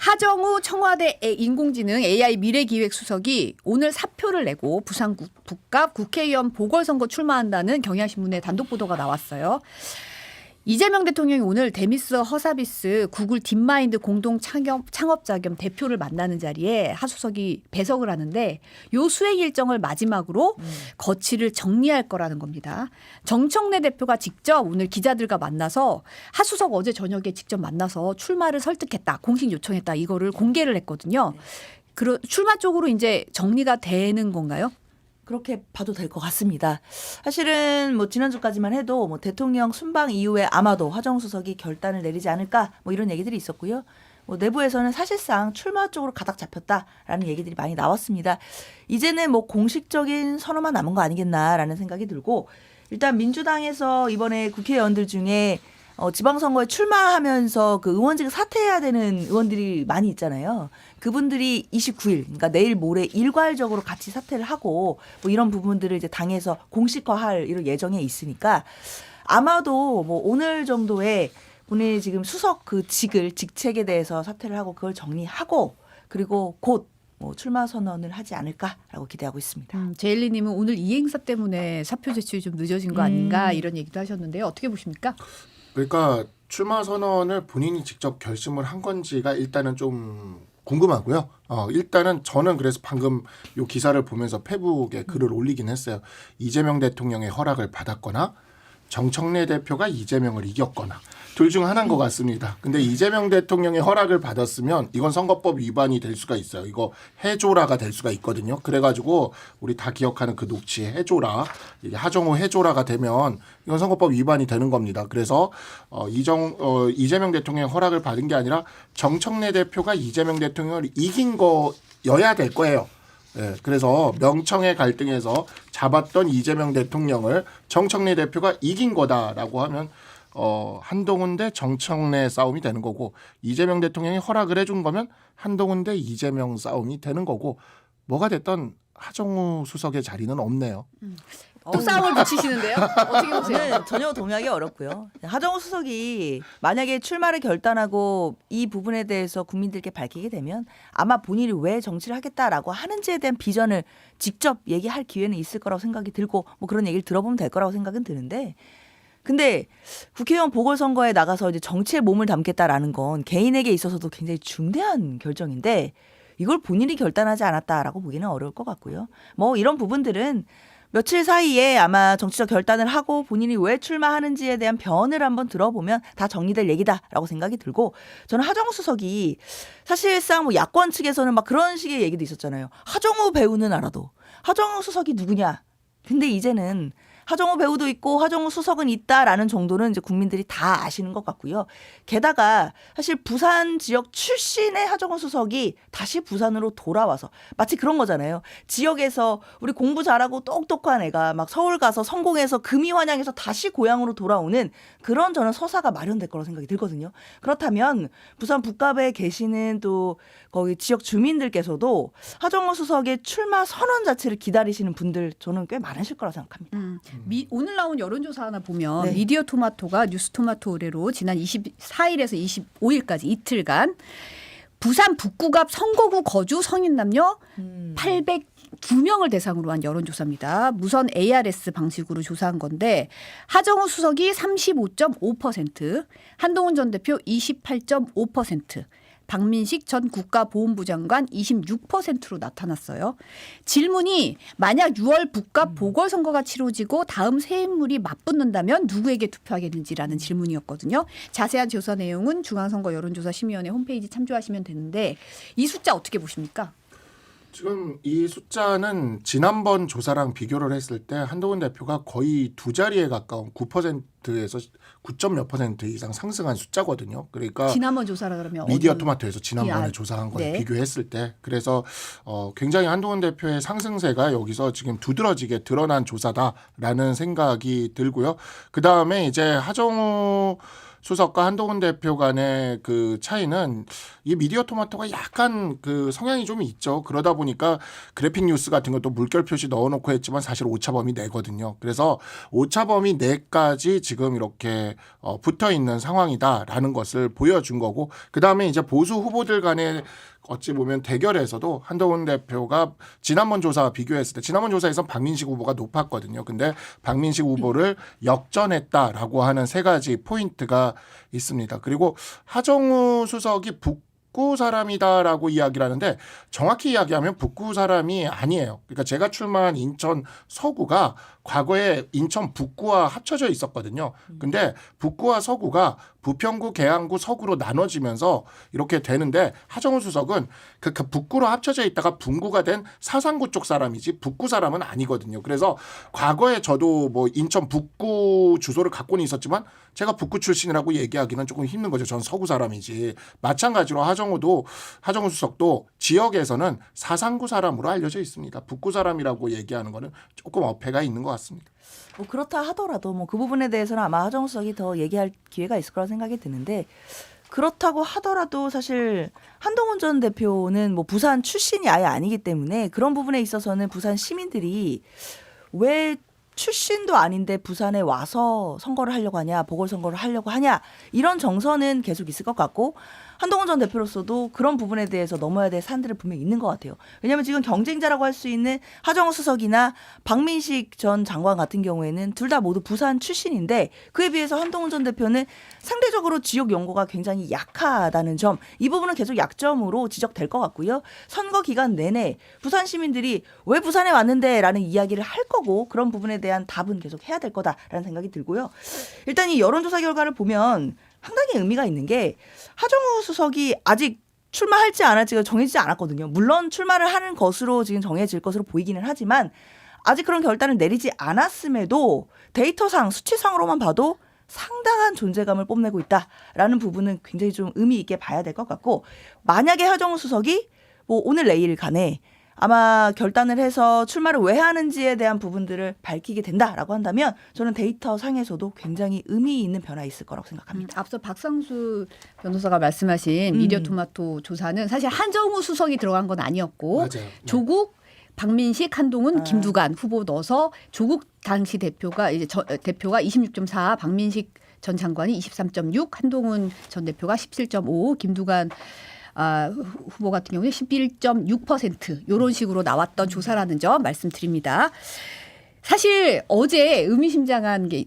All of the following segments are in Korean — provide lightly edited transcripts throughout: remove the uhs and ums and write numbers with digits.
하정우 청와대 인공지능 AI 미래기획수석이 오늘 사표를 내고 부산 북갑 국회의원 보궐선거 출마한다는 경향신문의 단독 보도가 나왔어요. 이재명 대통령이 오늘 데미스 허사비스 구글 딥마인드 공동 창업자 겸 대표를 만나는 자리에 하 수석이 배석을 하는데 요 수행 일정을 마지막으로 거취를 정리할 거라는 겁니다. 정청래 대표가 직접 오늘 기자들과 만나서 하 수석 어제 저녁에 직접 만나서 출마를 설득했다. 공식 요청했다. 이거를 공개를 했거든요. 출마 쪽으로 이제 정리가 되는 건가요? 그렇게 봐도 될 것 같습니다. 사실은 뭐 지난주까지만 해도 뭐 대통령 순방 이후에 아마도 하정우 수석이 결단을 내리지 않을까 뭐 이런 얘기들이 있었고요. 뭐 내부에서는 사실상 출마 쪽으로 가닥 잡혔다라는 얘기들이 많이 나왔습니다. 이제는 뭐 공식적인 선언만 남은 거 아니겠나라는 생각이 들고 일단 민주당에서 이번에 국회의원들 중에 지방선거에 출마하면서 그 의원직을 사퇴해야 되는 의원들이 많이 있잖아요. 그분들이 29일, 그러니까 내일 모레 일괄적으로 같이 사퇴를 하고 뭐 이런 부분들을 이제 당에서 공식화할 이런 예정에 있으니까 아마도 뭐 오늘 정도에 본인이 지금 수석 그 직책에 대해서 사퇴를 하고 그걸 정리하고 그리고 곧 뭐 출마 선언을 하지 않을까라고 기대하고 있습니다. 제일리님은 오늘 이 행사 때문에 사표 제출이 좀 늦어진 거 아닌가 이런 얘기도 하셨는데요. 어떻게 보십니까? 그러니까 출마 선언을 본인이 직접 결심을 한 건지가 일단은 좀 궁금하고요. 일단은 저는 그래서 방금 요 기사를 보면서 페북에 글을 올리긴 했어요. 이재명 대통령의 허락을 받았거나 정청래 대표가 이재명을 이겼거나 둘 중 하나인 것 같습니다. 근데 이재명 대통령의 허락을 받았으면 이건 선거법 위반이 될 수가 있어요. 이거 해조라가 될 수가 있거든요. 그래가지고 우리 다 기억하는 그 녹취 해조라, 이게 하정우 해조라가 되면 이건 선거법 위반이 되는 겁니다. 그래서 이재명 대통령의 허락을 받은 게 아니라 정청래 대표가 이재명 대통령을 이긴 거여야 될 거예요. 네, 그래서 명청의 갈등에서 잡았던 이재명 대통령을 정청래 대표가 이긴 거다라고 하면 한동훈 대 정청래 싸움이 되는 거고 이재명 대통령이 허락을 해준 거면 한동훈 대 이재명 싸움이 되는 거고 뭐가 됐던 하정우 수석의 자리는 없네요. 또 싸움을 붙이시는데요? 어떻게 보세요? 저는 전혀 동의하기 어렵고요. 하정우 수석이 만약에 출마를 결단하고 이 부분에 대해서 국민들께 밝히게 되면 아마 본인이 왜 정치를 하겠다라고 하는지에 대한 비전을 직접 얘기할 기회는 있을 거라고 생각이 들고 뭐 그런 얘기를 들어보면 될 거라고 생각은 드는데 근데 국회의원 보궐선거에 나가서 이제 정치에 몸을 담겠다라는 건 개인에게 있어서도 굉장히 중대한 결정인데 이걸 본인이 결단하지 않았다라고 보기는 어려울 것 같고요. 뭐 이런 부분들은 며칠 사이에 아마 정치적 결단을 하고 본인이 왜 출마하는지에 대한 변을 한번 들어보면 다 정리될 얘기다라고 생각이 들고 저는 하정우 수석이 사실상 뭐 야권 측에서는 막 그런 식의 얘기도 있었잖아요. 하정우 배우는 알아도 하정우 수석이 누구냐. 근데 이제는 하정우 배우도 있고 하정우 수석은 있다라는 정도는 이제 국민들이 다 아시는 것 같고요. 게다가 사실 부산 지역 출신의 하정우 수석이 다시 부산으로 돌아와서 마치 그런 거잖아요. 지역에서 우리 공부 잘하고 똑똑한 애가 막 서울 가서 성공해서 금이환영해서 다시 고향으로 돌아오는 그런 저는 서사가 마련될 거라고 생각이 들거든요. 그렇다면 부산 북갑에 계시는 또 거기 지역 주민들께서도 하정우 수석의 출마 선언 자체를 기다리시는 분들 저는 꽤 많으실 거라고 생각합니다. 오늘 나온 여론조사 하나 보면 네. 미디어 토마토가 뉴스 토마토 의뢰로 지난 24일에서 25일까지 이틀간 부산 북구갑 선거구 거주 성인 남녀 802명을 대상으로 한 여론조사입니다. 무선 ARS 방식으로 조사한 건데 하정우 수석이 35.5%, 한동훈 전 대표 28.5%, 박민식 전 국가보훈부 장관 26%로 나타났어요. 질문이 만약 6월 북갑 보궐선거가 치러지고 다음 새 인물이 맞붙는다면 누구에게 투표하겠는지라는 질문이었거든요. 자세한 조사 내용은 중앙선거 여론조사심의위원회 홈페이지 참조하시면 되는데 이 숫자 어떻게 보십니까? 지금 이 숫자는 지난번 조사랑 비교를 했을 때 한동훈 대표가 거의 두 자리에 가까운 9%에서 9몇 % 이상 상승한 숫자거든요. 그러니까 지난번 조사라 그러면 미디어 토마토에서 지난번에 아, 조사한 거에 네. 비교했을 때 그래서 굉장히 한동훈 대표의 상승세가 여기서 지금 두드러지게 드러난 조사다라는 생각이 들고요. 그다음에 이제 하정우 수석과 한동훈 대표 간의 그 차이는 이 미디어 토마토가 약간 그 성향이 좀 있죠. 그러다 보니까 그래픽 뉴스 같은 것도 물결 표시 넣어놓고 했지만 사실 오차범위 내거든요. 그래서 오차범위 내까지 지금 이렇게 붙어 있는 상황이다라는 것을 보여준 거고, 그 다음에 이제 보수 후보들 간의 어찌 보면 대결에서도 한동훈 대표가 지난번 조사와 비교했을 때 지난번 조사에선 박민식 후보가 높았거든요. 근데 박민식 후보를 역전했다라고 하는 세 가지 포인트가 있습니다. 그리고 하정우 수석이 북구 사람이다라고 이야기를 하는데 정확히 이야기하면 북구 사람이 아니에요. 그러니까 제가 출마한 인천 서구가 과거에 인천 북구와 합쳐져 있었거든요. 근데 북구와 서구가 부평구, 계양구, 서구로 나눠지면서 이렇게 되는데 하정우 수석은 그 북구로 합쳐져 있다가 분구가 된 사상구 쪽 사람이지 북구 사람은 아니거든요. 그래서 과거에 저도 뭐 인천 북구 주소를 갖고는 있었지만 제가 북구 출신이라고 얘기하기는 조금 힘든 거죠. 전 서구 사람이지. 마찬가지로 하정우 수석도 지역에서는 사상구 사람으로 알려져 있습니다. 북구 사람이라고 얘기하는 거는 조금 어폐가 있는 것 같습니다. 뭐 그렇다 하더라도 뭐 그 부분에 대해서는 아마 하정우 수석이 더 얘기할 기회가 있을 거라고 생각이 드는데, 그렇다고 하더라도 사실 한동훈 전 대표는 뭐 부산 출신이 아예 아니기 때문에 그런 부분에 있어서는 부산 시민들이 왜 출신도 아닌데 부산에 와서 선거를 하려고 하냐, 보궐선거를 하려고 하냐, 이런 정서는 계속 있을 것 같고, 한동훈 전 대표로서도 그런 부분에 대해서 넘어야 될 산들은 분명히 있는 것 같아요. 왜냐하면 지금 경쟁자라고 할 수 있는 하정우 수석이나 박민식 전 장관 같은 경우에는 둘 다 모두 부산 출신인데, 그에 비해서 한동훈 전 대표는 상대적으로 지역 연고가 굉장히 약하다는 점, 이 부분은 계속 약점으로 지적될 것 같고요. 선거 기간 내내 부산 시민들이 왜 부산에 왔는데 라는 이야기를 할 거고, 그런 부분에 대한 답은 계속 해야 될 거다라는 생각이 들고요. 일단 이 여론조사 결과를 보면 상당히 의미가 있는 게, 하정우 수석이 아직 출마할지 안 할지가 정해지지 않았거든요. 물론 출마를 하는 것으로 지금 정해질 것으로 보이기는 하지만 아직 그런 결단을 내리지 않았음에도 데이터상 수치상으로만 봐도 상당한 존재감을 뽐내고 있다라는 부분은 굉장히 좀 의미 있게 봐야 될 것 같고, 만약에 하정우 수석이 뭐 오늘 내일 간에 아마 결단을 해서 출마를 왜 하는지에 대한 부분들을 밝히게 된다라고 한다면 저는 데이터 상에서도 굉장히 의미 있는 변화가 있을 거라고 생각합니다. 앞서 박상수 변호사가 말씀하신 미디어 토마토 조사는 사실 한정우 수석이 들어간 건 아니었고, 맞아요. 네. 조국, 박민식, 한동훈, 김두관 후보 넣어서 조국 당시 대표가 26.4, 박민식 전 장관이 23.6, 한동훈 전 대표가 17.5, 김두관 후보 같은 경우는 11.6% 이런 식으로 나왔던 조사라는 점 말씀드립니다. 사실 어제 의미심장한 게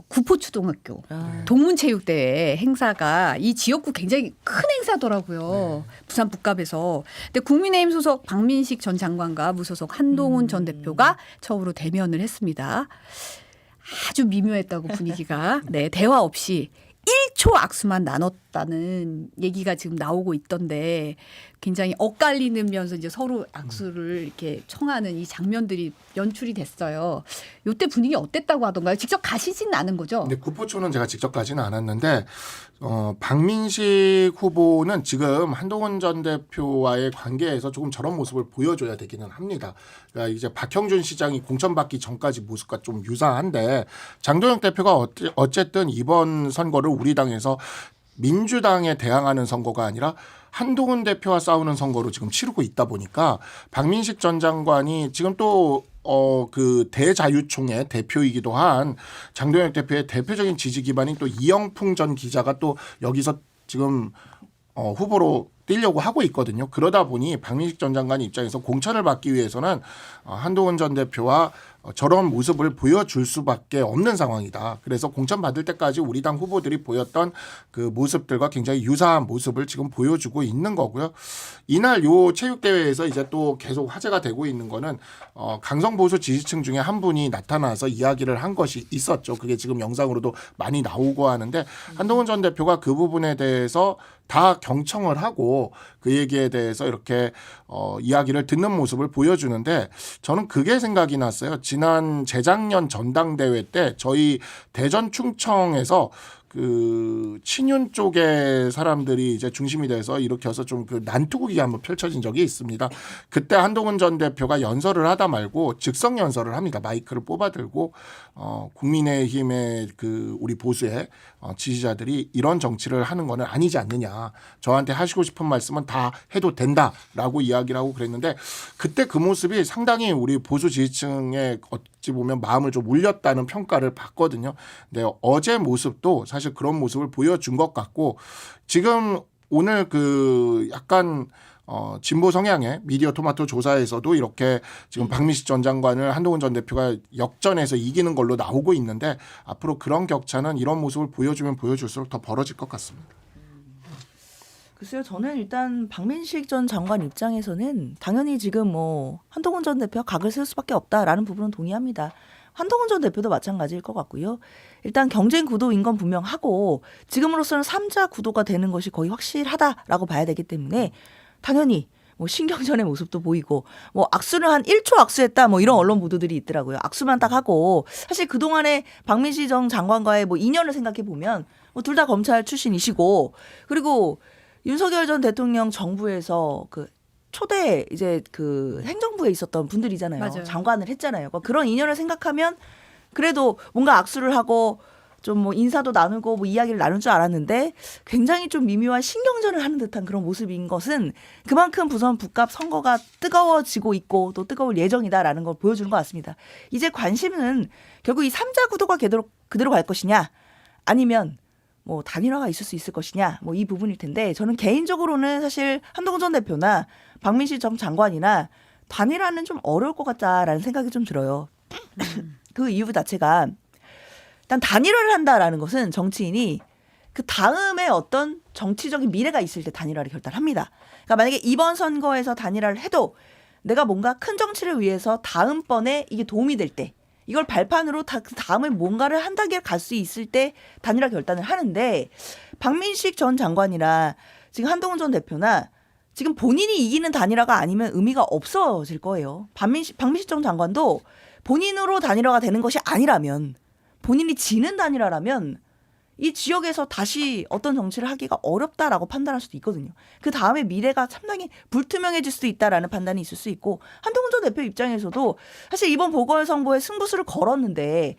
구포초등학교 동문체육대회 행사가 이 지역구 굉장히 큰 행사더라고요. 부산 북갑에서. 근데 국민의힘 소속 박민식 전 장관과 무소속 한동훈 전 대표가 처음으로 대면을 했습니다. 아주 미묘했다고 분위기가. 네, 대화 없이 1초 악수만 나눴다는 얘기가 지금 나오고 있던데, 굉장히 엇갈리면서 이제 서로 악수를 이렇게 청하는 이 장면들이 연출이 됐어요. 이때 분위기 어땠다고 하던가요? 직접 가시진 않은 거죠? 근데 구포초는 제가 직접 가지는 않았는데 박민식 후보는 지금 한동훈 전 대표와의 관계에서 조금 저런 모습을 보여줘야 되기는 합니다. 그러니까 이제 박형준 시장이 공천받기 전까지 모습과 좀 유사한데, 장도영 대표가 어쨌든 이번 선거를 우리 당에서 민주당에 대항하는 선거가 아니라 한동훈 대표와 싸우는 선거로 지금 치르고 있다 보니까 박민식 전 장관이 지금 또 그 대자유총회 대표이기도 한 장도영 대표의 대표적인 지지 기반인 또 이영풍 전 기자가 또 여기서 지금 후보로 뛰려고 하고 있거든요. 그러다 보니 박민식 전 장관 입장에서 공천을 받기 위해서는 한동훈 전 대표와 저런 모습을 보여줄 수밖에 없는 상황이다. 그래서 공천 받을 때까지 우리 당 후보들이 보였던 그 모습들과 굉장히 유사한 모습을 지금 보여주고 있는 거고요. 이날 요 체육대회에서 이제 또 계속 화제가 되고 있는 거는 강성 보수 지지층 중에 한 분이 나타나서 이야기를 한 것이 있었죠. 그게 지금 영상으로도 많이 나오고 하는데, 한동훈 전 대표가 그 부분에 대해서 다 경청을 하고 그 얘기에 대해서 이렇게 이야기를 듣는 모습을 보여주는데, 저는 그게 생각이 났어요. 재작년 전당대회 때 저희 대전 충청에서 그 친윤 쪽의 사람들이 이제 중심이 돼서 일으켜서 좀 그 난투극이 한번 펼쳐진 적이 있습니다. 그때 한동훈 전 대표가 연설을 하다 말고 즉석 연설을 합니다. 마이크를 뽑아들고 국민의힘의 그 우리 보수의 지지자들이 이런 정치를 하는 거는 아니지 않느냐. 저한테 하시고 싶은 말씀은 다 해도 된다라고 이야기를 하고 그랬는데 그때 그 모습이 상당히 우리 보수 지지층의 어찌 보면 마음을 좀 울렸다는 평가를 받거든요. 근데 어제 모습도 사실 그런 모습을 보여준 것 같고 지금 오늘 그 약간 진보 성향의 미디어 토마토 조사에서도 이렇게 지금 박민식 전 장관을 한동훈 전 대표가 역전해서 이기는 걸로 나오고 있는데 앞으로 그런 격차는 이런 모습을 보여주면 보여줄수록 더 벌어질 것 같습니다. 글쎄요, 저는 일단 박민식 전 장관 입장에서는 당연히 지금 뭐 한동훈 전 대표가 각을 세울 수밖에 없다라는 부분은 동의합니다. 한동훈 전 대표도 마찬가지일 것 같고요. 일단 경쟁 구도인 건 분명하고 지금으로서는 3자 구도가 되는 것이 거의 확실하다라고 봐야 되기 때문에 당연히 뭐 신경전의 모습도 보이고 뭐 악수를 한 1초 악수했다 뭐 이런 언론 보도들이 있더라고요. 악수만 딱 하고 사실 그동안에 박민식 전 장관과의 뭐 인연을 생각해 보면 뭐 둘 다 검찰 출신이시고 그리고 윤석열 전 대통령 정부에서 그 초대 이제 그 행정부에 있었던 분들이잖아요. 맞아요. 장관을 했잖아요. 그런 인연을 생각하면 그래도 뭔가 악수를 하고 좀 뭐 인사도 나누고 뭐 이야기를 나눌 줄 알았는데 굉장히 좀 미묘한 신경전을 하는 듯한 그런 모습인 것은 그만큼 부산 북갑 선거가 뜨거워지고 있고 또 뜨거울 예정이다라는 걸 보여주는 것 같습니다. 이제 관심은 결국 이 3자 구도가 그대로 갈 것이냐 아니면 뭐 단일화가 있을 수 있을 것이냐 뭐 이 부분일 텐데 저는 개인적으로는 사실 한동훈 전 대표나 박민식 전 장관이나 단일화는 좀 어려울 것 같다라는 생각이 좀 들어요. 그 이유 자체가 일단 단일화를 한다라는 것은 정치인이 그 다음에 어떤 정치적인 미래가 있을 때 단일화를 결단합니다. 그러니까 만약에 이번 선거에서 단일화를 해도 내가 뭔가 큰 정치를 위해서 다음번에 이게 도움이 될 때 이걸 발판으로 그 다음에 뭔가를 한 단계 갈 수 있을 때 단일화 결단을 하는데 박민식 전 장관이나 지금 한동훈 전 대표나 지금 본인이 이기는 단일화가 아니면 의미가 없어질 거예요. 박민식 전 장관도 본인으로 단일화가 되는 것이 아니라면 본인이 지는 단일화라면 이 지역에서 다시 어떤 정치를 하기가 어렵다라고 판단할 수도 있거든요. 그 다음에 미래가 상당히 불투명해질 수도 있다라는 판단이 있을 수 있고 한동훈 전 대표 입장에서도 사실 이번 보궐선거에 승부수를 걸었는데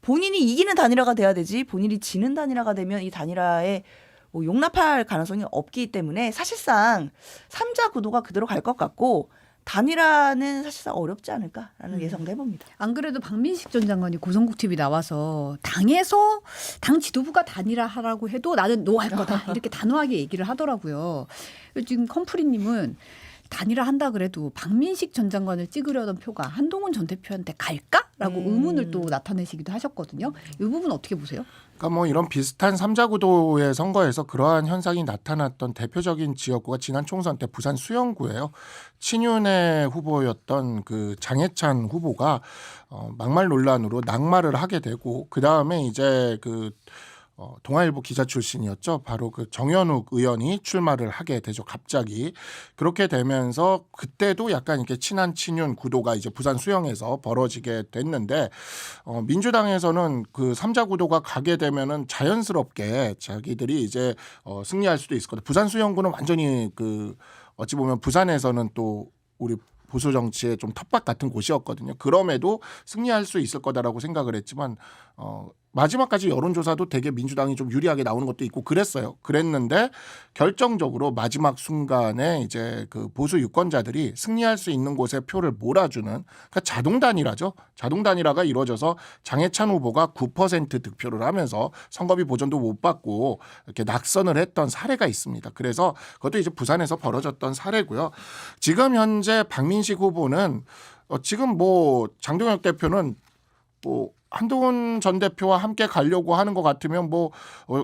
본인이 이기는 단일화가 돼야 되지 본인이 지는 단일화가 되면 이 단일화에 뭐 용납할 가능성이 없기 때문에 사실상 3자 구도가 그대로 갈 것 같고 단일화는 사실상 어렵지 않을까라는 예상도 해봅니다. 안 그래도 박민식 전 장관이 고성국 TV 나와서 당에서 당 지도부가 단일화하라고 해도 나는 노 할 거다 이렇게 단호하게 얘기를 하더라고요. 지금 컴프리님은 단일화 한다 그래도 박민식 전 장관을 찍으려던 표가 한동훈 전 대표한테 갈까라고 의문을 또 나타내시기도 하셨거든요. 이 부분 어떻게 보세요? 그러니까 뭐 이런 비슷한 3자 구도의 선거에서 그러한 현상이 나타났던 대표적인 지역구가 지난 총선 때 부산 수영구예요. 친윤의 후보였던 그 장해찬 후보가 막말 논란으로 낙마를 하게 되고 그 다음에 이제 그 동아일보 기자 출신이었죠. 바로 그 정현욱 의원이 출마를 하게 되죠. 갑자기 그렇게 되면서 그때도 약간 이렇게 친한 친윤 구도가 이제 부산 수영에서 벌어지게 됐는데 민주당에서는 그 3자 구도가 가게 되면은 자연스럽게 자기들이 이제 승리할 수도 있을 거다. 부산 수영구는 완전히 그 어찌 보면 부산에서는 또 우리 보수 정치의 좀 텃밭 같은 곳이었거든요. 그럼에도 승리할 수 있을 거다라고 생각을 했지만 마지막까지 여론조사도 되게 민주당이 좀 유리하게 나오는 것도 있고 그랬는데 결정적으로 마지막 순간에 이제 그 보수 유권자들이 승리할 수 있는 곳에 표를 몰아주는 그러니까 자동 단일화죠. 자동 단일화가 이루어져서 장해찬 후보가 9% 득표를 하면서 선거비 보전도 못 받고 이렇게 낙선을 했던 사례가 있습니다. 그래서 그것도 이제 부산에서 벌어졌던 사례고요. 지금 현재 박민식 후보는 지금 뭐 장동혁 대표는 뭐 한동훈 전 대표와 함께 가려고 하는 것 같으면 뭐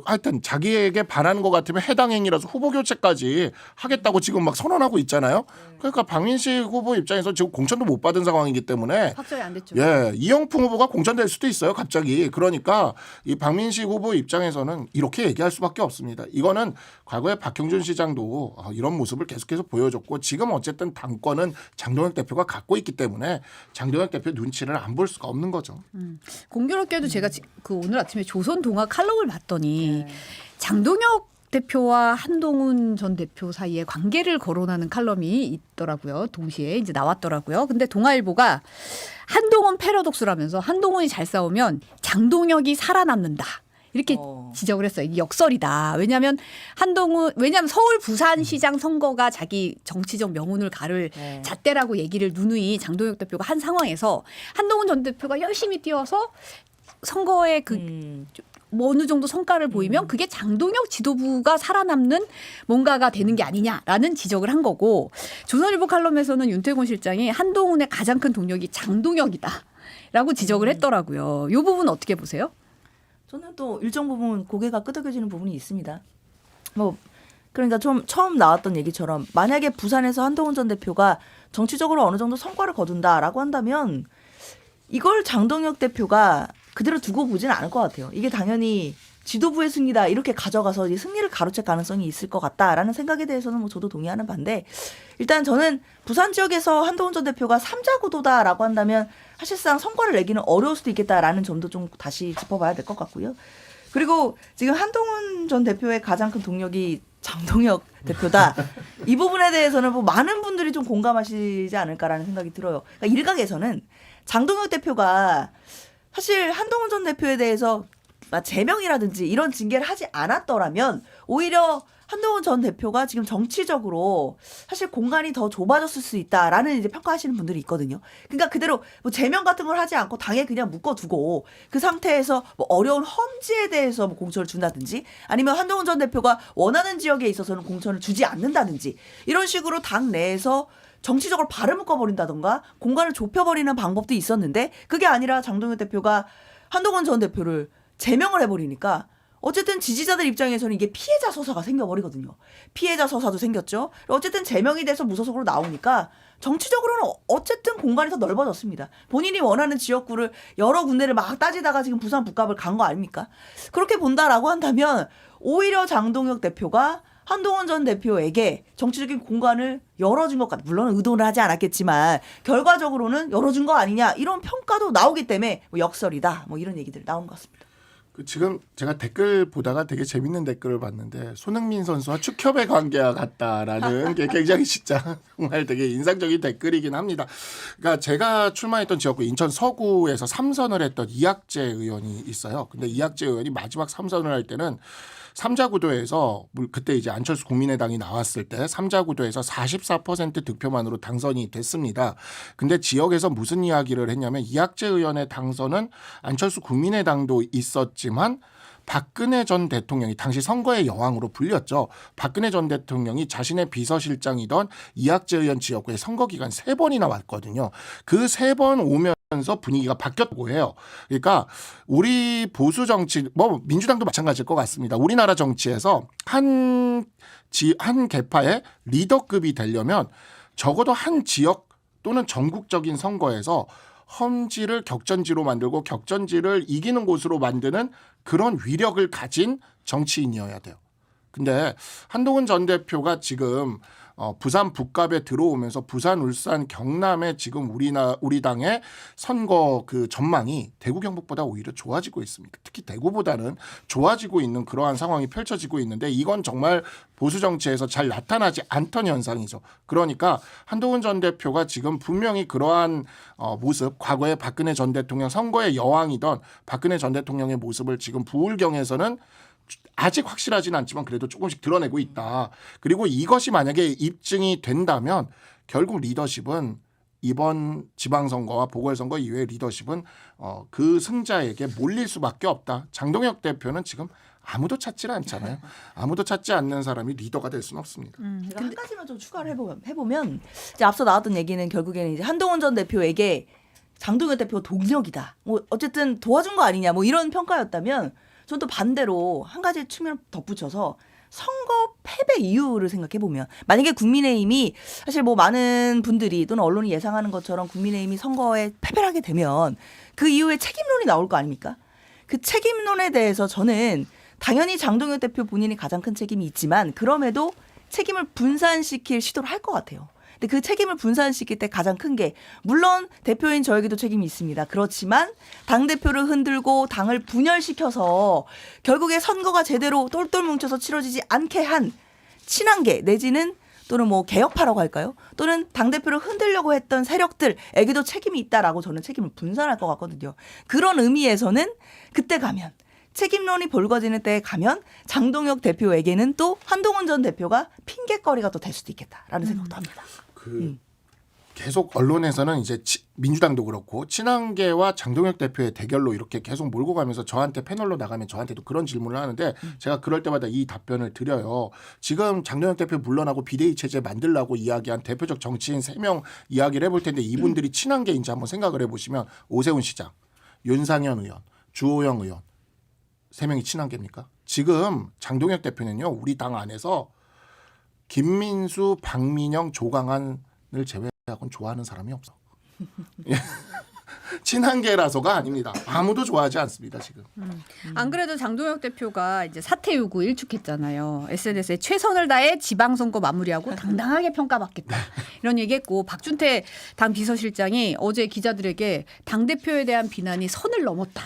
하여튼 자기에게 바라는 것 같으면 해당 행위라서 후보 교체까지 하겠다고 지금 막 선언하고 있잖아요. 그러니까 박민식 후보 입장에서 지금 공천도 못 받은 상황이기 때문에 확정이 안 됐죠. 예, 이영풍 후보가 공천될 수도 있어요. 갑자기. 그러니까 이 박민식 후보 입장에서는 이렇게 얘기할 수밖에 없습니다. 이거는 과거에 박형준 시장도 이런 모습을 계속해서 보여줬고 지금 어쨌든 당권은 장동혁 대표가 갖고 있기 때문에 장동혁 대표 눈치를 안 볼 수가 없는 거죠. 공교롭게도 제가 그 오늘 아침에 조선동아 칼럼을 봤더니 장동혁 대표와 한동훈 전 대표 사이에 관계를 거론하는 칼럼이 있더라고요. 동시에 이제 나왔더라고요. 근데 동아일보가 한동훈 패러독스라면서 한동훈이 잘 싸우면 장동혁이 살아남는다. 이렇게 지적을 했어요. 이게 역설이다. 왜냐하면 서울 부산시장 선거가 자기 정치적 명운을 가를 잣대라고 얘기를 누누이 장동혁 대표가 한 상황에서 한동훈 전 대표가 열심히 뛰어서 선거에 어느 정도 성과를 보이면 그게 장동혁 지도부가 살아남는 뭔가가 되는 게 아니냐라는 지적을 한 거고, 조선일보 칼럼에서는 윤태곤 실장이 한동훈의 가장 큰 동력이 장동혁이다라고 지적을 했더라고요. 이 부분 어떻게 보세요? 저는 또 일정 부분 고개가 끄덕여지는 부분이 있습니다. 그러니까 좀 처음 나왔던 얘기처럼 만약에 부산에서 한동훈 전 대표가 정치적으로 어느 정도 성과를 거둔다라고 한다면 이걸 장동혁 대표가 그대로 두고 보지는 않을 것 같아요. 이게 당연히 지도부의 승리다 이렇게 가져가서 이 승리를 가로챌 가능성이 있을 것 같다라는 생각에 대해서는 뭐 저도 동의하는 반대, 일단 저는 부산 지역에서 한동훈 전 대표가 3자 구도다라고 한다면 사실상 성과를 내기는 어려울 수도 있겠다라는 점도 좀 다시 짚어봐야 될 것 같고요. 그리고 지금 한동훈 전 대표의 가장 큰 동력이 장동혁 대표다. 이 부분에 대해서는 뭐 많은 분들이 좀 공감하시지 않을까라는 생각이 들어요. 그러니까 일각에서는 장동혁 대표가 사실 한동훈 전 대표에 대해서 제명이라든지 이런 징계를 하지 않았더라면 오히려 한동훈 전 대표가 지금 정치적으로 사실 공간이 더 좁아졌을 수 있다라는 이제 평가하시는 분들이 있거든요. 그러니까 그대로 뭐 제명 같은 걸 하지 않고 당에 그냥 묶어두고 그 상태에서 뭐 어려운 험지에 대해서 뭐 공천을 준다든지 아니면 한동훈 전 대표가 원하는 지역에 있어서는 공천을 주지 않는다든지 이런 식으로 당 내에서 정치적으로 발을 묶어버린다던가 공간을 좁혀버리는 방법도 있었는데 그게 아니라 장동혁 대표가 한동훈 전 대표를 제명을 해버리니까 어쨌든 지지자들 입장에서는 이게 피해자 서사가 생겨버리거든요. 피해자 서사도 생겼죠. 어쨌든 제명이 돼서 무소속으로 나오니까 정치적으로는 어쨌든 공간이 더 넓어졌습니다. 본인이 원하는 지역구를 여러 군데를 막 따지다가 지금 부산 북갑을 간 거 아닙니까? 그렇게 본다라고 한다면 오히려 장동혁 대표가 한동훈 전 대표에게 정치적인 공간을 열어준 것 같다. 물론 의도는 하지 않았겠지만 결과적으로는 열어준 거 아니냐 이런 평가도 나오기 때문에 뭐 역설이다 뭐 이런 얘기들 나오는 것 같습니다. 지금 제가 댓글 보다가 되게 재밌는 댓글을 봤는데 손흥민 선수와 축협의 관계와 같다라는 게 굉장히 진짜 정말 되게 인상적인 댓글이긴 합니다. 그러니까 제가 출마했던 지역구 인천 서구에서 3선을 했던 이학재 의원이 있어요. 근데 이학재 의원이 마지막 3선을 할 때는 3자 구도에서 그때 이제 안철수 국민의당이 나왔을 때 3자 구도에서 44% 득표만으로 당선이 됐습니다. 근데 지역에서 무슨 이야기를 했냐면 이학재 의원의 당선은 안철수 국민의당도 있었지만 박근혜 전 대통령이 당시 선거의 여왕으로 불렸죠. 박근혜 전 대통령이 자신의 비서실장이던 이학재 의원 지역구에 선거 기간 3번이나 왔거든요. 그 3번 오면서 분위기가 바뀌었다고 해요. 그러니까 우리 보수 정치, 뭐 민주당도 마찬가지일 것 같습니다. 우리나라 정치에서 한 계파의 리더급이 되려면 적어도 한 지역 또는 전국적인 선거에서 험지를 격전지로 만들고 격전지를 이기는 곳으로 만드는 그런 위력을 가진 정치인이어야 돼요. 근데 한동훈 전 대표가 지금 부산 북갑에 들어오면서 부산, 울산, 경남에 지금 우리 당의 선거 그 전망이 대구, 경북보다 오히려 좋아지고 있습니다. 특히 대구보다는 좋아지고 있는 그러한 상황이 펼쳐지고 있는데 이건 정말 보수 정치에서 잘 나타나지 않던 현상이죠. 그러니까 한동훈 전 대표가 지금 분명히 그러한 모습, 과거에 박근혜 전 대통령 선거의 여왕이던 박근혜 전 대통령의 모습을 지금 부울경에서는 아직 확실하지는 않지만 그래도 조금씩 드러내고 있다. 그리고 이것이 만약에 입증이 된다면 결국 리더십은 이번 지방선거와 보궐선거 이후의 리더십은 그 승자에게 몰릴 수밖에 없다. 장동혁 대표는 지금 아무도 찾지 않잖아요. 아무도 찾지 않는 사람이 리더가 될 수는 없습니다. 제가 한 가지만 좀 추가를 해보면 이제 앞서 나왔던 얘기는 결국에는 이제 한동훈 전 대표에게 장동혁 대표가 동력이다. 뭐 어쨌든 도와준 거 아니냐. 뭐 이런 평가였다면 저는 또 반대로 한 가지 측면을 덧붙여서 선거 패배 이유를 생각해보면 만약에 국민의힘이 사실 뭐 많은 분들이 또는 언론이 예상하는 것처럼 국민의힘이 선거에 패배를 하게 되면 그 이후에 책임론이 나올 거 아닙니까? 그 책임론에 대해서 저는 당연히 장동혁 대표 본인이 가장 큰 책임이 있지만 그럼에도 책임을 분산시킬 시도를 할 것 같아요. 근데 그 책임을 분산시킬 때 가장 큰 게 물론 대표인 저에게도 책임이 있습니다. 그렇지만 당대표를 흔들고 당을 분열시켜서 결국에 선거가 제대로 똘똘 뭉쳐서 치러지지 않게 한 친한계 내지는 또는 뭐 개혁파라고 할까요? 또는 당대표를 흔들려고 했던 세력들에게도 책임이 있다라고 저는 책임을 분산할 것 같거든요. 그런 의미에서는 그때 가면 책임론이 벌거지는 때에 가면 장동혁 대표에게는 또 한동훈 전 대표가 핑계거리가 또 될 수도 있겠다라는 생각도 합니다. 계속 언론에서는 이제 민주당도 그렇고 친한계와 장동혁 대표의 대결로 이렇게 계속 몰고 가면서 저한테 패널로 나가면 저한테도 그런 질문을 하는데 제가 그럴 때마다 이 답변을 드려요. 지금 장동혁 대표 물러나고 비대위 체제 만들라고 이야기한 대표적 정치인 3명 이야기를 해볼 텐데 이분들이 친한계인지 한번 생각을 해보시면 오세훈 시장, 윤상현 의원, 주호영 의원 3명이 친한계입니까? 지금 장동혁 대표는요. 우리 당 안에서 김민수, 박민영, 조강한을 제외하고는 좋아하는 사람이 없어. 친한계라서가 아닙니다. 아무도 좋아하지 않습니다. 지금. 안 그래도 장동혁 대표가 이제 사퇴 요구 일축했잖아요. SNS에 최선을 다해 지방선거 마무리하고 당당하게 평가받겠다. 이런 얘기했고 박준태 당 비서실장이 어제 기자들에게 당대표에 대한 비난이 선을 넘었다.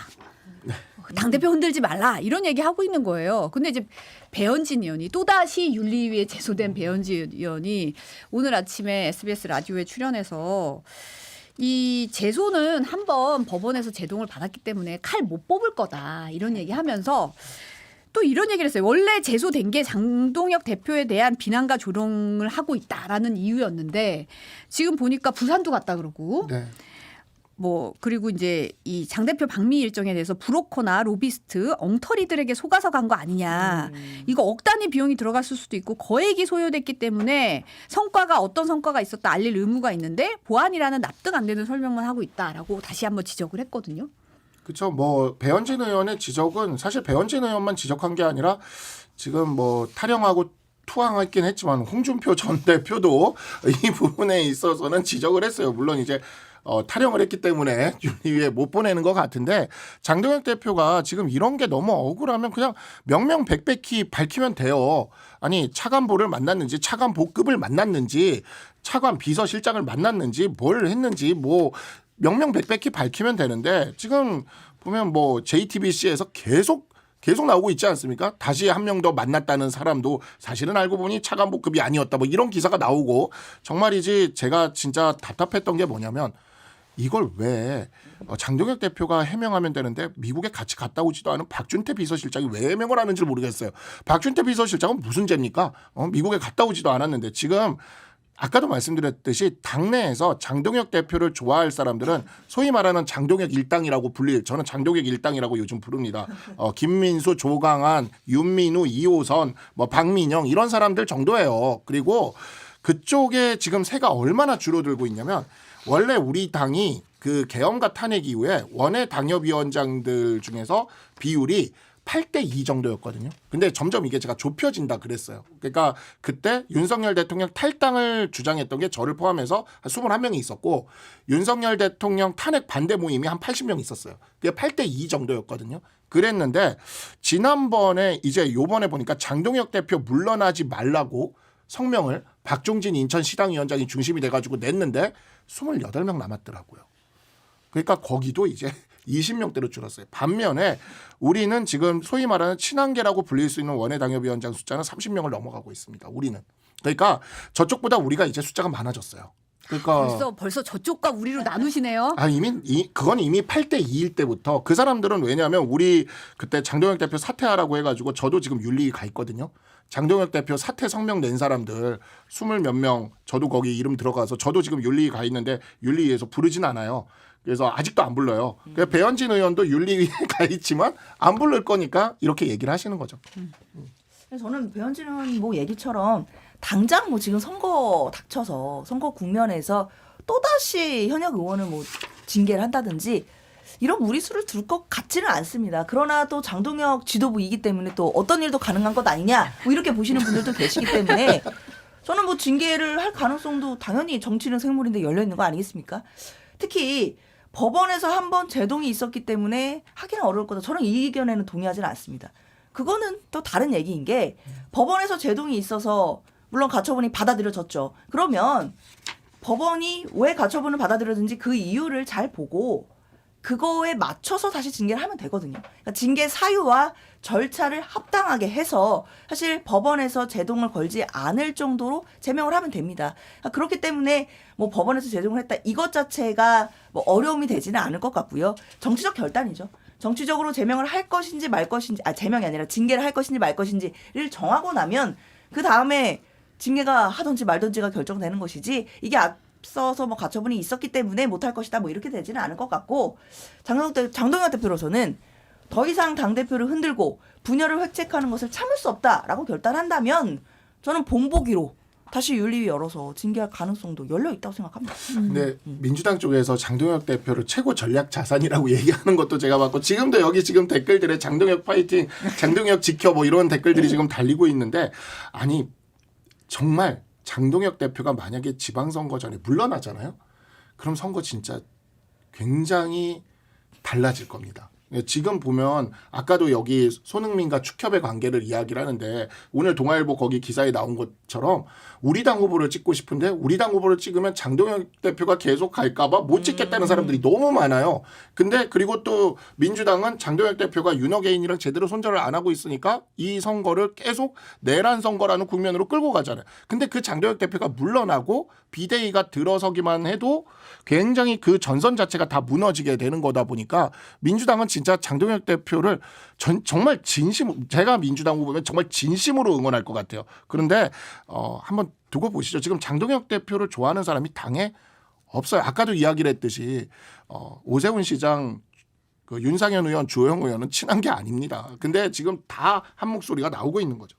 당대표 흔들지 말라 이런 얘기하고 있는 거예요. 근데 이제 배현진 의원이 또다시 윤리위에 제소된 배현진 의원이 오늘 아침에 SBS 라디오에 출연해서 이 제소는 한번 법원에서 제동을 받았기 때문에 칼 못 뽑을 거다 이런 얘기하면서 또 이런 얘기를 했어요. 원래 제소된 게 장동혁 대표에 대한 비난과 조롱을 하고 있다라는 이유였는데 지금 보니까 부산도 갔다 그러고 네. 뭐 그리고 이제 이 장 대표 방미 일정에 대해서 브로커나 로비스트 엉터리들에게 속아서 간 거 아니냐. 이거 억 단위 비용이 들어갔을 수도 있고 거액이 소요됐기 때문에 성과가 어떤 성과가 있었다 알릴 의무가 있는데 보안이라는 납득 안 되는 설명만 하고 있다라고 다시 한번 지적을 했거든요. 그렇죠. 뭐 배현진 의원의 지적은 사실 배현진 의원만 지적한 게 아니라 지금 뭐 타령하고 투항했긴 했지만 홍준표 전 대표도 이 부분에 있어서는 지적을 했어요. 물론 이제 타령을 했기 때문에 윤리위에 못 보내는 것 같은데 장동혁 대표가 지금 이런 게 너무 억울하면 그냥 명명백백히 밝히면 돼요. 아니 차관보를 만났는지 차관보급을 만났는지 차관 비서실장을 만났는지 뭘 했는지 뭐 명명백백히 밝히면 되는데 지금 보면 뭐 JTBC에서 계속 나오고 있지 않습니까? 다시 한 명 더 만났다는 사람도 사실은 알고 보니 차관보급이 아니었다 뭐 이런 기사가 나오고 정말이지 제가 진짜 답답했던 게 뭐냐면 이걸 왜 장동혁 대표가 해명하면 되는데 미국에 같이 갔다 오지도 않은 박준태 비서실장이 왜 해명을 하는지 모르겠어요. 박준태 비서실장은 무슨 죄입니까? 미국에 갔다 오지도 않았는데 지금 아까도 말씀드렸듯이 당내에서 장동혁 대표를 좋아할 사람들은 소위 말하는 장동혁 일당이라고 저는 장동혁 일당이라고 요즘 부릅니다. 김민수, 조강한, 윤민우, 이호선, 뭐 박민영 이런 사람들 정도예요. 그리고 그쪽에 지금 세가 얼마나 줄어들고 있냐면 원래 우리 당이 그 계엄과 탄핵 이후에 원외 당협위원장들 중에서 비율이 8대2 정도였거든요. 근데 점점 이게 제가 좁혀진다 그랬어요. 그러니까 그때 윤석열 대통령 탈당을 주장했던 게 저를 포함해서 한 21명이 있었고 윤석열 대통령 탄핵 반대 모임이 한 80명 있었어요. 그게 8대2 정도였거든요. 그랬는데 지난번에 이제 요번에 보니까 장동혁 대표 물러나지 말라고 성명을 박종진 인천시당위원장이 중심이 돼가지고 냈는데 28명 남았더라고요. 그러니까 거기도 이제 20명대로 줄었어요. 반면에 우리는 지금 소위 말하는 친한계라고 불릴 수 있는 원외 당협위원장 숫자는 30명을 넘어가고 있습니다. 우리는. 그러니까 저쪽보다 우리가 이제 숫자가 많아졌어요. 그러니까 벌써 저쪽과 우리로 나누시네요. 그건 이미 8대2일 때부터 그 사람들은 왜냐하면 우리 그때 장동혁 대표 사퇴하라고 해가지고 저도 지금 윤리위 가 있거든요. 장동혁 대표 사퇴 성명 낸 사람들 20몇 명 저도 거기 이름 들어가서 저도 지금 윤리위 가 있는데 윤리위에서 부르진 않아요. 그래서 아직도 안 불러요. 그래서 배현진 의원도 윤리위에 가 있지만 안 부를 거니까 이렇게 얘기를 하시는 거죠. 저는 배현진 의원 뭐 얘기처럼 당장 뭐 지금 선거 닥쳐서 선거 국면에서 또다시 현역 의원을 뭐 징계를 한다든지 이런 무리수를 둘 것 같지는 않습니다. 그러나 또 장동혁 지도부이기 때문에 또 어떤 일도 가능한 것 아니냐 뭐 이렇게 보시는 분들도 계시기 때문에 저는 뭐 징계를 할 가능성도 당연히 정치는 생물인데 열려 있는 거 아니겠습니까? 특히 법원에서 한번 제동이 있었기 때문에 하기는 어려울 거다. 저는 이 의견에는 동의하지는 않습니다. 그거는 또 다른 얘기인 게 법원에서 제동이 있어서 물론 가처분이 받아들여졌죠. 그러면 법원이 왜 가처분을 받아들였는지 그 이유를 잘 보고 그거에 맞춰서 다시 징계를 하면 되거든요. 그러니까 징계 사유와 절차를 합당하게 해서 사실 법원에서 제동을 걸지 않을 정도로 제명을 하면 됩니다. 그러니까 그렇기 때문에 뭐 법원에서 제동을 했다 이것 자체가 뭐 어려움이 되지는 않을 것 같고요. 정치적 결단이죠. 정치적으로 제명을 할 것인지 말 것인지 제명이 아니라 징계를 할 것인지 말 것인지를 정하고 나면 그 다음에 징계가 하든지 말든지가 결정되는 것이지 이게 앞서서 뭐 가처분이 있었기 때문에 못할 것이다 뭐 이렇게 되지는 않을 것 같고 장동혁 대표로서는 더 이상 당대표를 흔들고 분열을 획책하는 것을 참을 수 없다라고 결단한다면 저는 본보기로 다시 윤리위 열어서 징계할 가능성도 열려 있다고 생각합니다. 근데 민주당 쪽에서 장동혁 대표를 최고 전략 자산이라고 얘기하는 것도 제가 봤고 지금도 여기 지금 댓글들에 장동혁 파이팅, 장동혁 지켜 뭐 이런 댓글들이 지금 달리고 있는데 아니 정말 장동혁 대표가 만약에 지방선거 전에 물러나잖아요. 그럼 선거 진짜 굉장히 달라질 겁니다. 지금 보면 아까도 여기 손흥민과 축협의 관계를 이야기를 하는데 오늘 동아일보 거기 기사에 나온 것처럼 우리 당 후보를 찍고 싶은데 우리 당 후보를 찍으면 장동혁 대표가 계속 갈까 봐 못 찍겠다는 사람들이 너무 많아요. 근데 그리고 또 민주당은 장동혁 대표가 윤호개인이랑 제대로 손절을 안 하고 있으니까 이 선거를 계속 내란 선거라는 국면으로 끌고 가잖아요. 근데 그 장동혁 대표가 물러나고 비대위가 들어서기만 해도 굉장히 그 전선 자체가 다 무너지게 되는 거다 보니까 민주당은 진짜 장동혁 대표를 정말 제가 민주당 후보면 정말 진심으로 응원할 것 같아요. 그런데 한번 두고 보시죠. 지금 장동혁 대표를 좋아하는 사람이 당에 없어요. 아까도 이야기를 했듯이 오세훈 시장, 그 윤상현 의원, 주호영 의원은 친한 게 아닙니다. 근데 지금 다 한 목소리가 나오고 있는 거죠.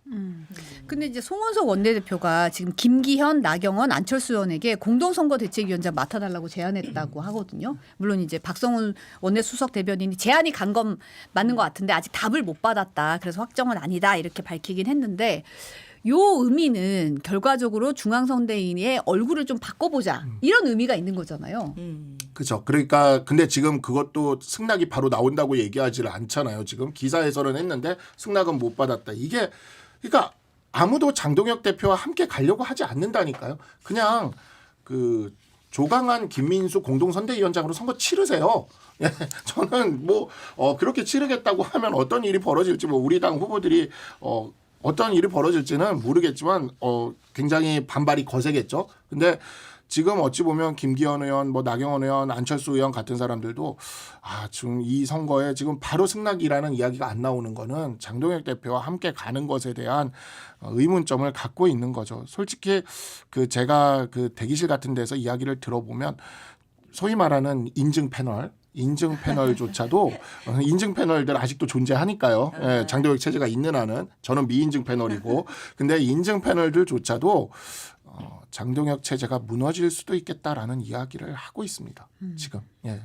근데 이제 송원석 원내대표가 지금 김기현, 나경원, 안철수 의원에게 공동선거대책위원장 맡아달라고 제안했다고 하거든요. 물론 이제 박성훈 원내수석 대변인이 제안이 간 건 맞는 것 같은데 아직 답을 못 받았다. 그래서 확정은 아니다 이렇게 밝히긴 했는데 요 의미는 결과적으로 중앙선대위의 얼굴을 좀 바꿔보자 이런 의미가 있는 거잖아요. 그렇죠. 그러니까 근데 지금 그것도 승낙이 바로 나온다고 얘기하지를 않잖아요. 지금 기사에서는 했는데 승낙은 못 받았다. 이게 그러니까 아무도 장동혁 대표와 함께 가려고 하지 않는다니까요. 그냥 그 조강한 김민수 공동선대위원장으로 선거 치르세요. 예, 저는 뭐 그렇게 치르겠다고 하면 어떤 일이 벌어질지 뭐 우리 당 후보들이 어떤 일이 벌어질지는 모르겠지만 굉장히 반발이 거세겠죠. 근데 지금 어찌 보면 김기현 의원, 뭐 나경원 의원, 안철수 의원 같은 사람들도 지금 이 선거에 지금 바로 승낙이라는 이야기가 안 나오는 거는 장동혁 대표와 함께 가는 것에 대한 의문점을 갖고 있는 거죠. 솔직히 그 제가 그 대기실 같은 데서 이야기를 들어보면 소위 말하는 인증 패널조차도 인증 패널들 아직도 존재하니까요. 예, 장동혁 체제가 있는 한은 저는 미인증 패널이고 근데 인증 패널들조차도 장동혁 체제가 무너질 수도 있겠다라는 이야기를 하고 있습니다. 지금. 예.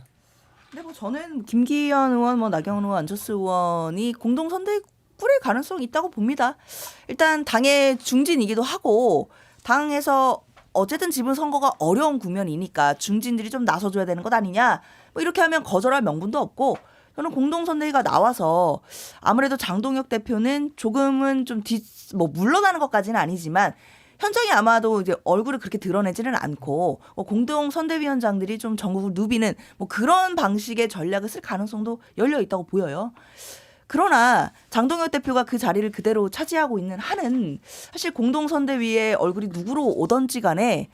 근데 뭐 저는 김기현 의원, 뭐 나경원 의원, 안철수 의원이 공동 선대위 꾸릴 가능성이 있다고 봅니다. 일단 당의 중진이기도 하고 당에서 어쨌든 지분 선거가 어려운 국면이니까 중진들이 좀 나서줘야 되는 것 아니냐. 뭐 이렇게 하면 거절할 명분도 없고 저는 공동선대위가 나와서 아무래도 장동혁 대표는 조금은 좀 물러나는 것까지는 아니지만 현장에 아마도 이제 얼굴을 그렇게 드러내지는 않고 공동선대위원장들이 좀 전국을 누비는 뭐 그런 방식의 전략을 쓸 가능성도 열려 있다고 보여요. 그러나 장동혁 대표가 그 자리를 그대로 차지하고 있는 한은 사실 공동선대위의 얼굴이 누구로 오던지 간에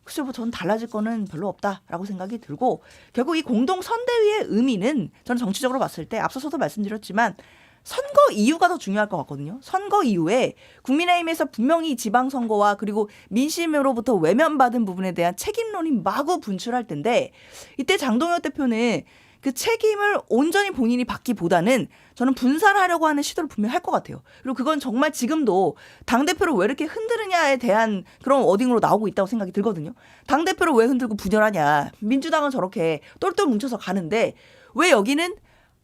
글쎄 뭐 저는 달라질 거는 별로 없다라고 생각이 들고 결국 이 공동선대위의 의미는 저는 정치적으로 봤을 때 앞서서도 말씀드렸지만 선거 이후가 더 중요할 것 같거든요. 선거 이후에 국민의힘에서 분명히 지방선거와 그리고 민심으로부터 외면받은 부분에 대한 책임론이 마구 분출할 텐데 이때 장동혁 대표는 그 책임을 온전히 본인이 받기보다는 저는 분산하려고 하는 시도를 분명히 할 것 같아요. 그리고 그건 정말 지금도 당대표를 왜 이렇게 흔드느냐에 대한 그런 워딩으로 나오고 있다고 생각이 들거든요. 당대표를 왜 흔들고 분열하냐. 민주당은 저렇게 똘똘 뭉쳐서 가는데 왜 여기는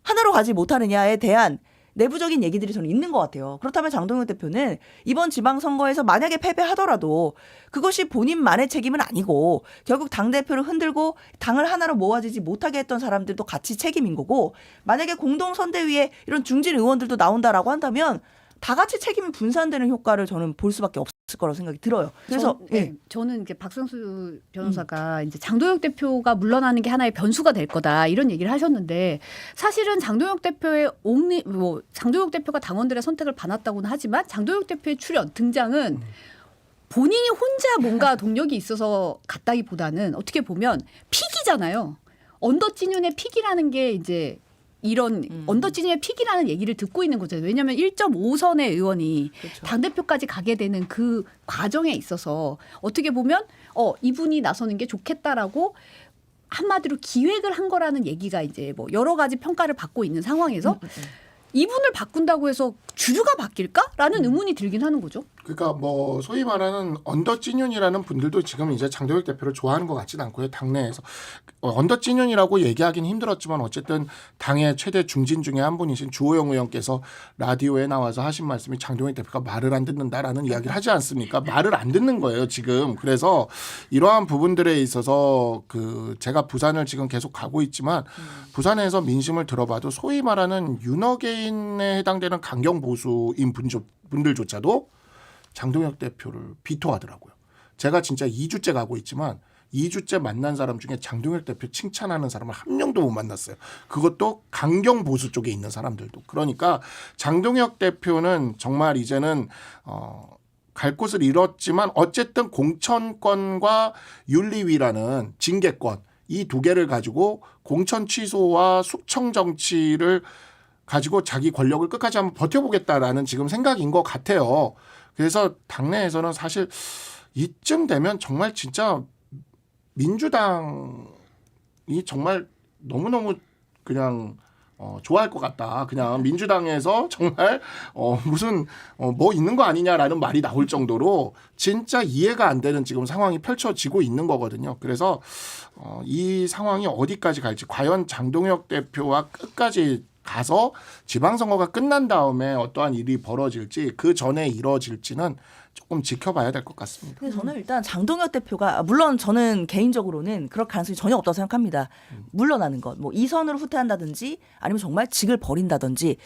하나로 가지 못하느냐에 대한 내부적인 얘기들이 저는 있는 것 같아요. 그렇다면 장동혁 대표는 이번 지방선거에서 만약에 패배하더라도 그것이 본인만의 책임은 아니고 결국 당대표를 흔들고 당을 하나로 모아지지 못하게 했던 사람들도 같이 책임인 거고 만약에 공동선대위에 이런 중진 의원들도 나온다라고 한다면 다 같이 책임이 분산되는 효과를 저는 볼 수밖에 없을 것 거라고 생각이 들어요. 그래서 저는 이제 박성수 변호사가 이제 장도혁 대표가 물러나는 게 하나의 변수가 될 거다 이런 얘기를 하셨는데 사실은 장도혁 대표의 장도혁 대표가 당원들의 선택을 받았다고는 하지만 장도혁 대표의 등장은 본인이 혼자 뭔가 동력이 있어서 갔다기보다는 어떻게 보면 픽이잖아요. 언더진윤의 픽이라는 게 이제 이런 언더진윤의 픽이라는 얘기를 듣고 있는 거죠. 왜냐하면 1.5선의 의원이 그렇죠. 당대표까지 가게 되는 그 과정에 있어서 어떻게 보면 이분이 나서는 게 좋겠다라고 한마디로 기획을 한 거라는 얘기가 이제 뭐 여러 가지 평가를 받고 있는 상황에서 이분을 바꾼다고 해서 주류가 바뀔까라는 의문이 들긴 하는 거죠. 그러니까 뭐 소위 말하는 언더찐윤이라는 분들도 지금 이제 장도혁 대표를 좋아하는 것 같지는 않고요. 당내에서 언더찐윤이라고 얘기하기는 힘들었지만 어쨌든 당의 최대 중진 중에 한 분이신 주호영 의원께서 라디오에 나와서 하신 말씀이 장도혁 대표가 말을 안 듣는다라는 이야기를 하지 않습니까? 말을 안 듣는 거예요 지금. 그래서 이러한 부분들에 있어서 그 제가 부산을 지금 계속 가고 있지만 부산에서 민심을 들어봐도 소위 말하는 윤어게인에 해당되는 강경 보수인 분들조차도 장동혁 대표를 비토하더라고요. 제가 진짜 2주째 가고 있지만 2주째 만난 사람 중에 장동혁 대표 칭찬하는 사람을 한 명도 못 만났어요. 그것도 강경 보수 쪽에 있는 사람들도. 그러니까 장동혁 대표는 정말 이제는 갈 곳을 잃었지만 어쨌든 공천권과 윤리위라는 징계권 이 두 개를 가지고 공천 취소와 숙청 정치를 가지고 자기 권력을 끝까지 한번 버텨보겠다라는 지금 생각인 것 같아요. 그래서 당내에서는 사실 이쯤 되면 정말 진짜 민주당이 정말 너무너무 그냥 좋아할 것 같다. 그냥 민주당에서 정말 무슨 뭐 있는 거 아니냐라는 말이 나올 정도로 진짜 이해가 안 되는 지금 상황이 펼쳐지고 있는 거거든요. 그래서 이 상황이 어디까지 갈지 과연 장동혁 대표와 끝까지 가서 지방선거가 끝난 다음에 어떠한 일이 벌어질지 그 전에 이루어질지는 조금 지켜봐야 될 것 같습니다. 근데 저는 일단 장동혁 대표가 물론 저는 개인적으로는 그럴 가능성이 전혀 없다고 생각합니다. 물러나는 것, 뭐 이선으로 후퇴한다든지 아니면 정말 직을 버린다든지.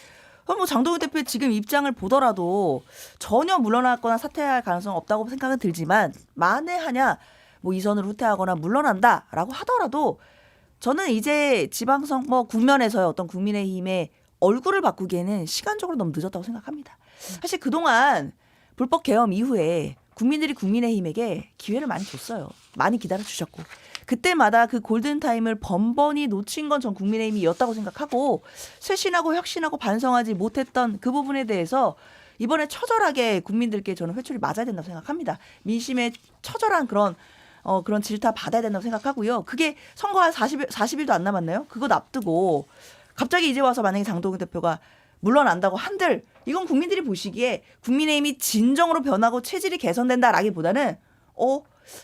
그럼 뭐 장동혁 대표의 지금 입장을 보더라도 전혀 물러나거나 사퇴할 가능성은 없다고 생각은 들지만 만에 하냐 뭐 이선으로 후퇴하거나 물러난다라고 하더라도 저는 이제 지방선거 국면에서의 어떤 국민의힘의 얼굴을 바꾸기에는 시간적으로 너무 늦었다고 생각합니다. 사실 그동안 불법 계엄 이후에 국민들이 국민의힘에게 기회를 많이 줬어요. 많이 기다려주셨고. 그때마다 그 골든타임을 번번이 놓친 건 전 국민의힘이었다고 생각하고 쇄신하고 혁신하고 반성하지 못했던 그 부분에 대해서 이번에 처절하게 국민들께 저는 회초리 맞아야 된다고 생각합니다. 민심의 처절한 그런 질타 받아야 된다고 생각하고요. 그게 선거 한 40일도 안 남았나요? 그거 납두고 갑자기 이제 와서 만약에 장동혁 대표가 물러난다고 한들 이건 국민들이 보시기에 국민의힘이 진정으로 변하고 체질이 개선된다라기보다는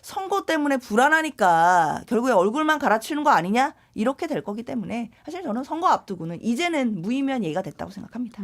선거 때문에 불안하니까 결국에 얼굴만 갈아치우는 거 아니냐? 이렇게 될 거기 때문에 사실 저는 선거 앞두고는 이제는 무의미한 얘기가 됐다고 생각합니다.